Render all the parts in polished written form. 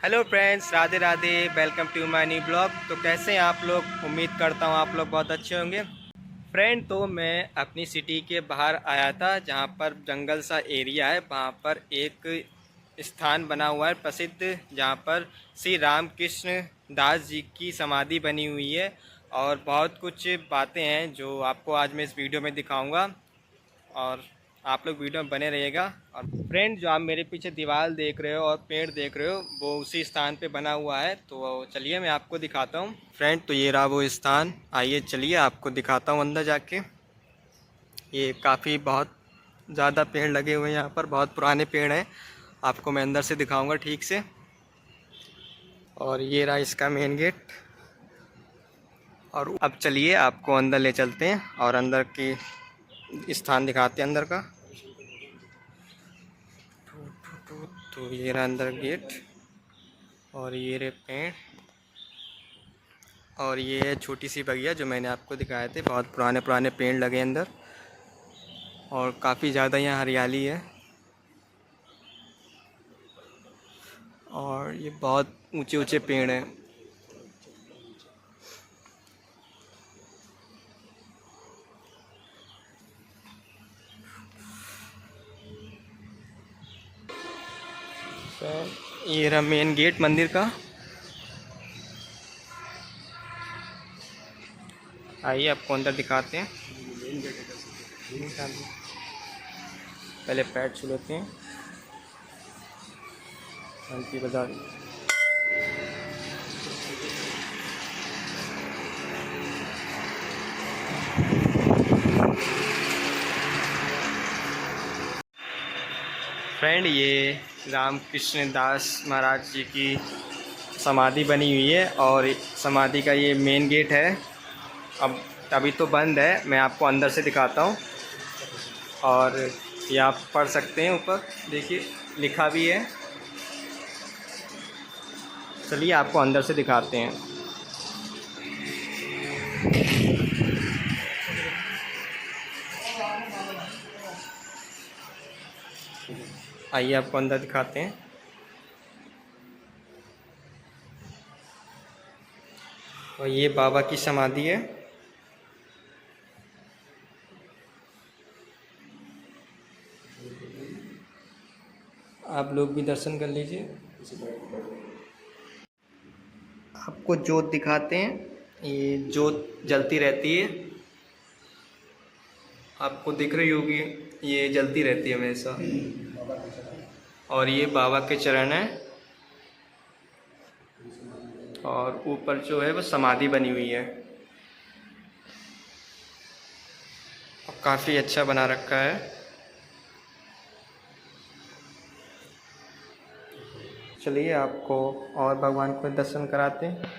Hello friends, Radhe Radhe. Welcome to my new blog. तो कैसे हैं आप लोग? उम्मीद करता हूँ आप लोग बहुत अच्छे होंगे। फ्रेंड, तो मैं अपनी सिटी के बाहर आया था, जहाँ पर जंगल सा एरिया है। वहाँ पर एक स्थान बना हुआ है प्रसिद्ध, जहाँ पर श्री रामकृष्ण दास जी की समाधि बनी हुई है। और बहुत कुछ बातें हैं जो आपको आज मैं इस वीडियो में दिखाऊंगा, और आप लोग वीडियो में बने रहिएगा। और फ्रेंड, जो आप मेरे पीछे दीवार देख रहे हो और पेड़ देख रहे हो, वो उसी स्थान पे बना हुआ है। तो चलिए मैं आपको दिखाता हूँ। फ्रेंड, तो ये रहा वो स्थान। आइए चलिए आपको दिखाता हूँ अंदर जाके। ये काफ़ी बहुत ज़्यादा पेड़ लगे हुए हैं यहाँ पर, बहुत पुराने पेड़ हैं। आपको मैं अंदर से दिखाऊँगा ठीक से। और ये रहा इसका मेन गेट। और अब चलिए आपको अंदर ले चलते हैं और अंदर की स्थान दिखाते हैं अंदर का। तो ये रहा अंदर गेट, और ये रहे पेड़, और ये है छोटी सी बगिया जो मैंने आपको दिखाए थे। बहुत पुराने पुराने पेड़ लगे अंदर, और काफ़ी ज़्यादा यहाँ हरियाली है। और ये बहुत ऊंचे ऊंचे पेड़ हैं। ये रहा मेन गेट मंदिर का। आइए आपको अंदर दिखाते हैं। पहले पैर छू लेते हैं। घंटी बजा दी। फ्रेंड, ये रामकृष्ण दास महाराज जी की समाधि बनी हुई है, और समाधि का ये मेन गेट है। अब अभी तो बंद है, मैं आपको अंदर से दिखाता हूँ। और ये आप पढ़ सकते हैं, ऊपर देखिए लिखा भी है। चलिए आपको अंदर से दिखाते हैं। आइए आपको अंदर दिखाते हैं। और ये बाबा की समाधि है। आप लोग भी दर्शन कर लीजिए। आपको जोत दिखाते हैं। ये जोत जलती रहती है, आपको दिख रही होगी। ये जलती रहती है हमेशा। और ये बाबा के चरण है, और ऊपर जो है वो समाधि बनी हुई है। और काफ़ी अच्छा बना रखा है। चलिए आपको और भगवान को दर्शन कराते हैं।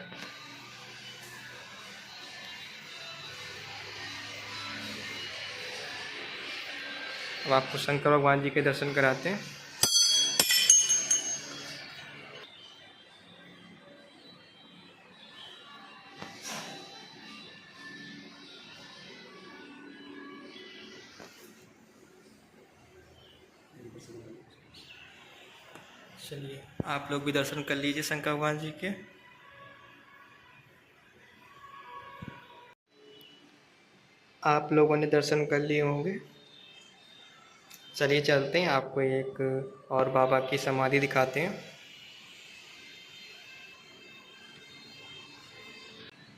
अब आपको शंकर भगवान जी के दर्शन कराते हैं। चलिए आप लोग भी दर्शन कर लीजिए शंकर भगवान जी के। आप लोगों ने दर्शन कर लिए होंगे। चलिए चलते हैं, आपको एक और बाबा की समाधि दिखाते हैं।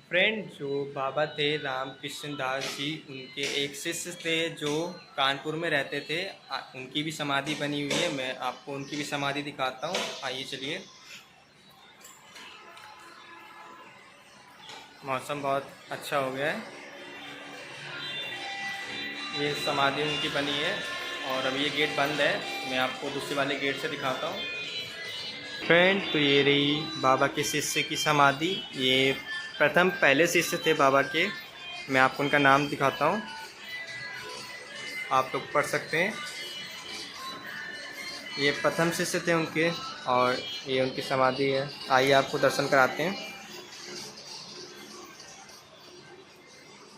फ्रेंड, जो बाबा थे रामकृष्ण दास जी, उनके एक शिष्य थे जो कानपुर में रहते थे। उनकी भी समाधि बनी हुई है। मैं आपको उनकी भी समाधि दिखाता हूँ। आइए चलिए। मौसम बहुत अच्छा हो गया है। ये समाधि उनकी बनी है, और अभी ये गेट बंद है। मैं आपको दूसरे वाले गेट से दिखाता हूँ। फ्रेंड, तो ये रही बाबा के शिष्य की समाधि। ये प्रथम पहले शिष्य थे बाबा के। मैं आपको उनका नाम दिखाता हूँ, आप लोग पढ़ सकते हैं। ये प्रथम शिष्य थे उनके, और ये उनकी समाधि है। आइए आपको दर्शन कराते हैं।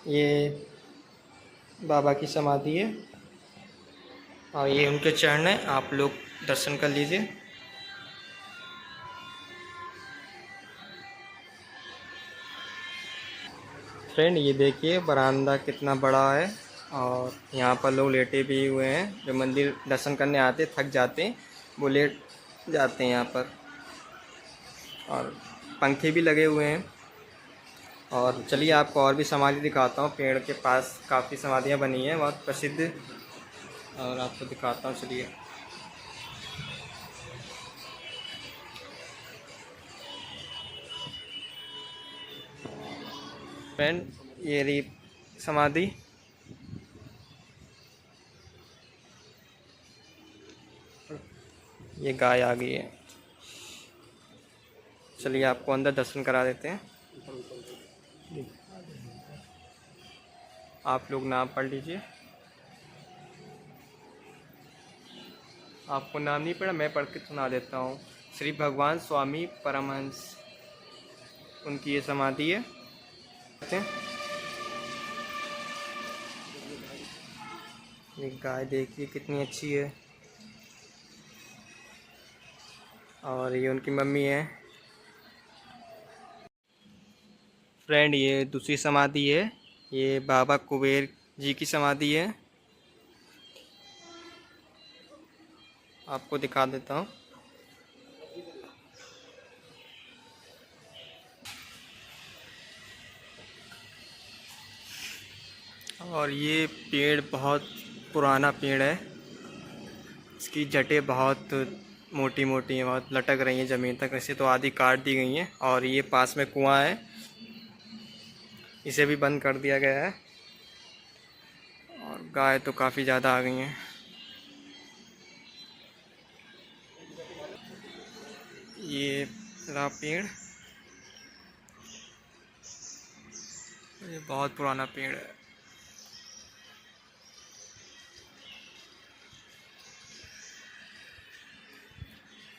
ये बाबा की समाधि है, और ये उनके चरण हैं। आप लोग दर्शन कर लीजिए। फ्रेंड ये देखिए बरामदा कितना बड़ा है और यहाँ पर लोग लेटे भी हुए हैं। जो मंदिर दर्शन करने आते थक जाते हैं वो लेट जाते हैं यहाँ पर। और पंखे भी लगे हुए हैं। और चलिए आपको और भी समाधि दिखाता हूँ। पेड़ के पास काफ़ी समाधियाँ बनी हैं बहुत प्रसिद्ध, और आपको दिखाता हूँ चलिए। फ्रेंड ये रही समाधि। ये गाय आ गई है। चलिए आपको अंदर दर्शन करा देते हैं। आप लोग नाम पढ़ लीजिए। आपको नाम नहीं पढ़ा, मैं पढ़ के सुना देता हूँ। श्री भगवान स्वामी परमहंस, उनकी ये समाधि है। ये गाय देखिए कितनी अच्छी है। और ये उनकी मम्मी है। फ्रेंड ये दूसरी समाधि है। ये बाबा कुबेर जी की समाधि है। आपको दिखा देता हूँ। और ये पेड़ बहुत पुराना पेड़ है। इसकी जटें बहुत मोटी मोटी हैं, बहुत लटक रही हैं ज़मीन तक। ऐसे तो आधी काट दी गई हैं। और ये पास में कुआं है, इसे भी बंद कर दिया गया है। और गाय तो काफ़ी ज़्यादा आ गई हैं। ये रहा पेड़, ये बहुत पुराना पेड़ है।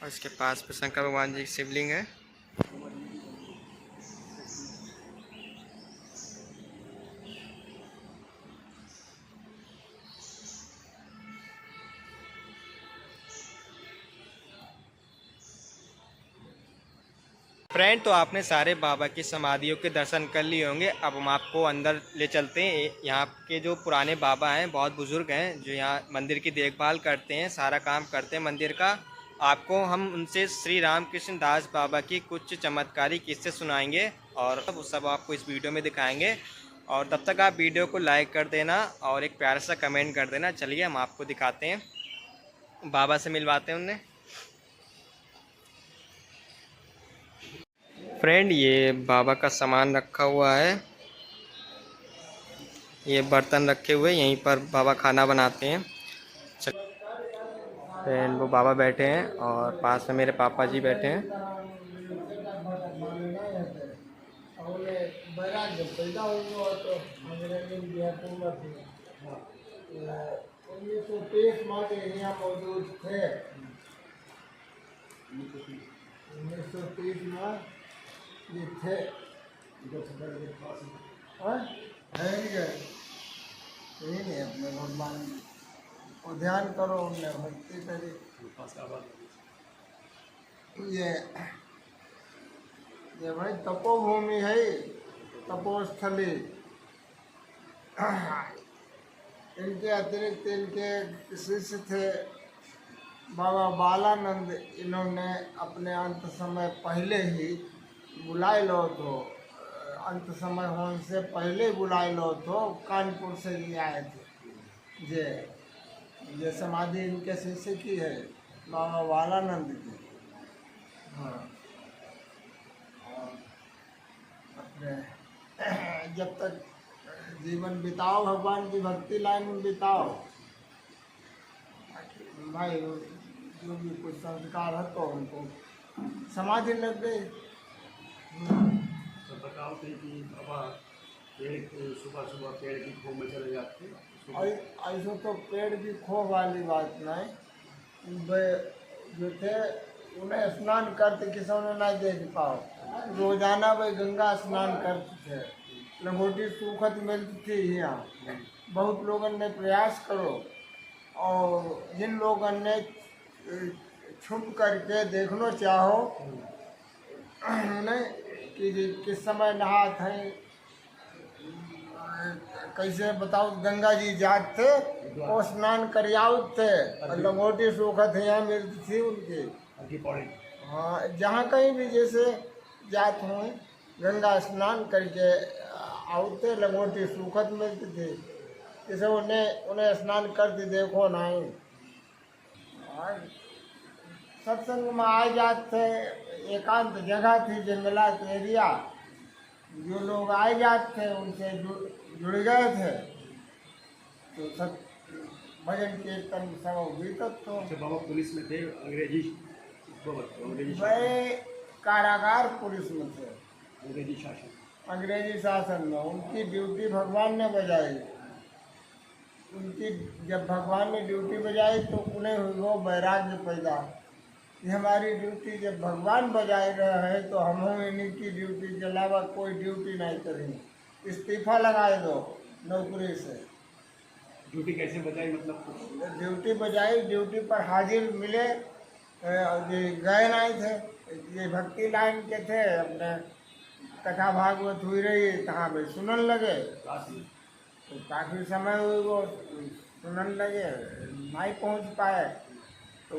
और इसके पास में शंकर भगवान जी की शिवलिंग है। फ्रेंड तो आपने सारे बाबा की समाधियों के दर्शन कर लिए होंगे। अब हम आपको अंदर ले चलते हैं। यहाँ के जो पुराने बाबा हैं बहुत बुज़ुर्ग हैं, जो यहाँ मंदिर की देखभाल करते हैं, सारा काम करते हैं मंदिर का। आपको हम उनसे श्री रामकृष्ण दास बाबा की कुछ चमत्कारी किस्से सुनाएंगे और वो सब आपको इस वीडियो में दिखाएंगे। और तब तक आप वीडियो को लाइक कर देना और एक प्यारा सा कमेंट कर देना। चलिए हम आपको दिखाते हैं, बाबा से मिलवाते हैं उन्हें। फ्रेंड ये बाबा का सामान रखा हुआ है। ये बर्तन रखे हुए, यहीं पर बाबा खाना बनाते हैं। फ्रेंड वो बाबा बैठे हैं और पास में मेरे पापा जी बैठे हैं। ये थे है नहीं अपने भगवान को ध्यान करो, उनने भक्ति करी। ये भाई तपोभूमि है, तपोस्थली। इनके अतिरिक्त इनके शिष्य थे बाबा बालानंद। इन्होंने अपने अंत समय पहले ही बुलाए लो तो, अंत समय होने से पहले बुलाए लो तो कानपुर से ही आए थे। ये समाधि इनके शिष्य की है, बाबा बालानंद की। हाँ, अपने जब तक जीवन बिताओ भगवान की भक्ति लाइन में बिताओ भाई। जो भी कुछ संस्कार है तो उनको समाधि लग गई। तो बताओ थे कि बाबा पेड़ सुबह सुबह पेड़ की खो में चले जाते। ऐसा तो पेड़ की खो वाली बात नहीं। वे जो थे उन्हें स्नान करते किसी ने ना देख पाओ। रोजाना वे गंगा स्नान करते थे, लंगोटी सूखत मिलती थी यहाँ। बहुत लोगों ने प्रयास करो, और जिन लोगों ने छुप करके देखना चाहो उन्हें कि किस समय नहाते हैं, कैसे बताओ, गंगा जी जात थे, वो स्नान करियाउत थे, और लंगोटी सूखत यहाँ मिलती थी उनकी। अर्घी पौड़ी। हाँ, जहाँ कहीं भी जैसे जात हुए, गंगा स्नान करके आउते, लंगोटी सूखत मिलती थी, जैसे उन्हें उन्हें स्नान करती देखो नहीं। और सत्संग में आ जाते थे, एकांत जगह थी, जंगलात एरिया, जो लोग आए जाते थे उनसे जुड़ गए थे, तो सब भजन कीर्तन सब बीतत तो। अच्छा बाबा पुलिस में थे, अंग्रेजी वो बताओ, अंग्रेजी शासन। वे कारागार पुलिस में थे, अंग्रेजी शासन। अंग्रेजी शासन में। उनकी ड्यूटी भगवान ने बजाई, उनकी जब भगवान ने ड्यूटी बजाई तो उन्हें हुई वो वैराग्य पैदा कि हमारी ड्यूटी जब भगवान बजाए रहे हैं तो हम इन्हीं की ड्यूटी के अलावा कोई ड्यूटी नहीं करेंगे, इस्तीफा लगाए दो नौकरी से। ड्यूटी कैसे बजाई, मतलब ड्यूटी बजाई, ड्यूटी पर हाजिर मिले, ये गए नहीं थे, ये भक्ति लाइन के थे, अपने कथा भागवत हुई रही कहाँ पे सुनन लगे, काशी। तो काफ़ी समय हुई वो सुनन लगे, नहीं पहुंच पाए, तो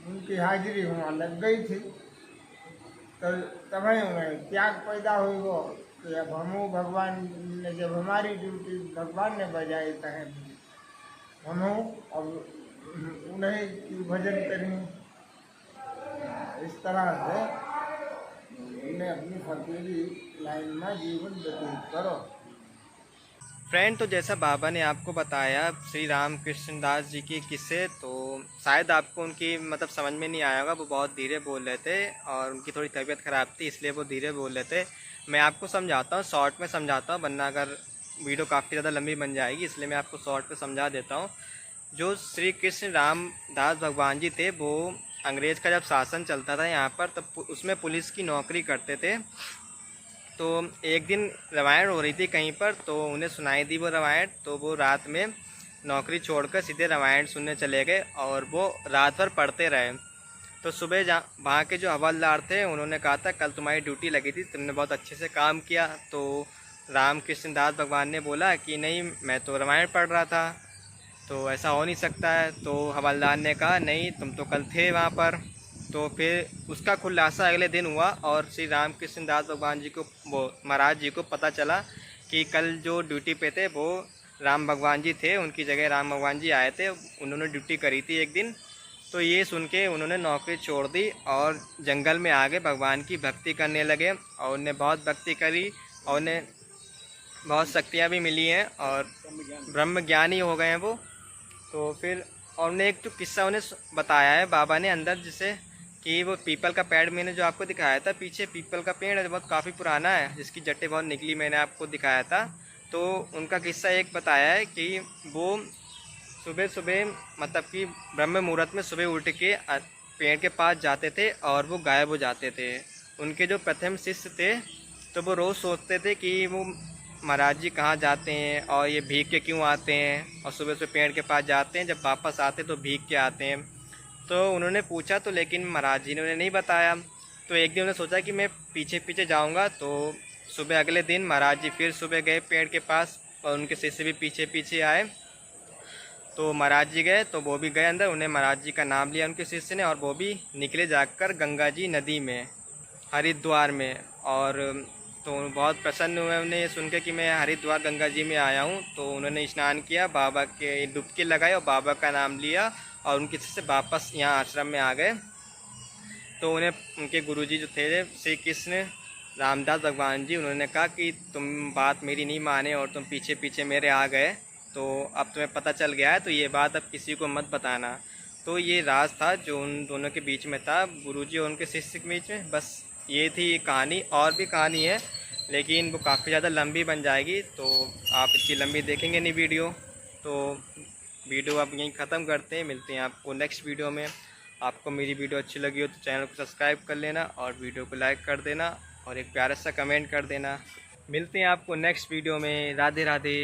उनकी हाजिरी वहाँ लग गई थी। तो तभी उन्हें त्याग पैदा हुई वो कि अब हम भगवान ने जब हमारी ड्यूटी भगवान ने बजाई तहे हम अब उन्हें की भजन करें। इस तरह से उन्हें अपनी फकीरी लाइन में जीवन व्यतीत करो। फ्रेंड, तो जैसा बाबा ने आपको बताया श्री राम कृष्णदास जी के किस्से, तो शायद आपको उनकी मतलब समझ में नहीं आया होगा। वो बहुत धीरे बोल रहे थे और उनकी थोड़ी तबीयत ख़राब थी, इसलिए वो धीरे बोल रहे थे। मैं आपको समझाता हूँ, शॉर्ट में समझाता हूँ, वरना अगर वीडियो काफ़ी ज़्यादा लंबी बन जाएगी, इसलिए मैं आपको शॉर्ट में समझा देता हूँ। जो श्री कृष्ण रामदास भगवान जी थे, वो अंग्रेज़ का जब शासन चलता था यहाँ पर, तब उसमें पुलिस की नौकरी करते थे। तो एक दिन रामायण हो रही थी कहीं पर, तो उन्हें सुनाई दी वो रामायण, तो वो रात में नौकरी छोड़कर सीधे रामायण सुनने चले गए और वो रात भर पढ़ते रहे। तो सुबह वहाँ के जो हवलदार थे उन्होंने कहा था कल तुम्हारी ड्यूटी लगी थी, तुमने बहुत अच्छे से काम किया। तो राम कृष्णदास भगवान ने बोला कि नहीं, मैं तो रामायण पढ़ रहा था, तो ऐसा हो नहीं सकता है। तो हवलदार ने कहा नहीं, तुम तो कल थे वहाँ पर। तो फिर उसका खुलासा अगले दिन हुआ और श्री राम कृष्णदास भगवान जी को, वो महाराज जी को पता चला कि कल जो ड्यूटी पे थे वो राम भगवान जी थे, उनकी जगह राम भगवान जी आए थे, उन्होंने ड्यूटी करी थी एक दिन। तो ये सुन के उन्होंने नौकरी छोड़ दी और जंगल में आगे भगवान की भक्ति करने लगे और उन्हें बहुत भक्ति करी और उन्हें बहुत शक्तियाँ भी मिली हैं और ब्रह्म ज्ञानी हो गए हैं वो। तो फिर और उन्हें एक तो किस्सा उन्हें बताया है बाबा ने अंदर, जिसे कि वो पीपल का पेड़ मैंने जो आपको दिखाया था पीछे, पीपल का पेड़ है, बहुत काफ़ी पुराना है, जिसकी जट्टें बहुत निकली, मैंने आपको दिखाया था। तो उनका किस्सा एक बताया है कि वो सुबह सुबह मतलब कि ब्रह्म मुहूर्त में सुबह उठ के पेड़ के पास जाते थे और वो गायब हो जाते थे। उनके जो प्रथम शिष्य थे, तो वो रोज़ सोचते थे कि वो महाराज जी कहाँ जाते हैं और ये भीग के क्यों आते हैं, और सुबह सुबह पेड़ के पास जाते हैं, जब वापस आते तो भीग के आते हैं। तो उन्होंने पूछा, तो लेकिन महाराज जी ने उन्हें नहीं बताया। तो एक दिन उन्होंने सोचा कि मैं पीछे पीछे जाऊंगा। तो सुबह अगले दिन महाराज जी फिर सुबह गए पेड़ के पास और उनके शिष्य भी पीछे पीछे आए। तो महाराज जी गए तो वो भी गए अंदर, उन्हें महाराज जी का नाम लिया उनके शिष्य ने, और वो भी निकले जाकर गंगा जी नदी में, हरिद्वार में। और तो बहुत प्रसन्न हुए उन्हें ये सुन के कि मैं हरिद्वार गंगा जी में आया हूँ। तो उन्होंने स्नान किया, बाबा के डुबकी लगाई और बाबा का नाम लिया और उनके से वापस यहाँ आश्रम में आ गए। तो उन्हें उनके गुरुजी जो थे श्री कृष्ण रामदास भगवान जी, उन्होंने कहा कि तुम बात मेरी नहीं माने और तुम पीछे पीछे मेरे आ गए, तो अब तुम्हें पता चल गया है, तो ये बात अब किसी को मत बताना। तो ये राज था जो उन दोनों के बीच में था, गुरुजी और उनके शिष्य के बीच में। बस ये थी कहानी, और भी कहानी है लेकिन वो काफ़ी ज़्यादा लंबी बन जाएगी, तो आप इसकी लंबी देखेंगे नहीं वीडियो। तो वीडियो अब यहीं ख़त्म करते हैं, मिलते हैं आपको नेक्स्ट वीडियो में। आपको मेरी वीडियो अच्छी लगी हो तो चैनल को सब्सक्राइब कर लेना और वीडियो को लाइक कर देना और एक प्यारा सा कमेंट कर देना। मिलते हैं आपको नेक्स्ट वीडियो में। राधे राधे।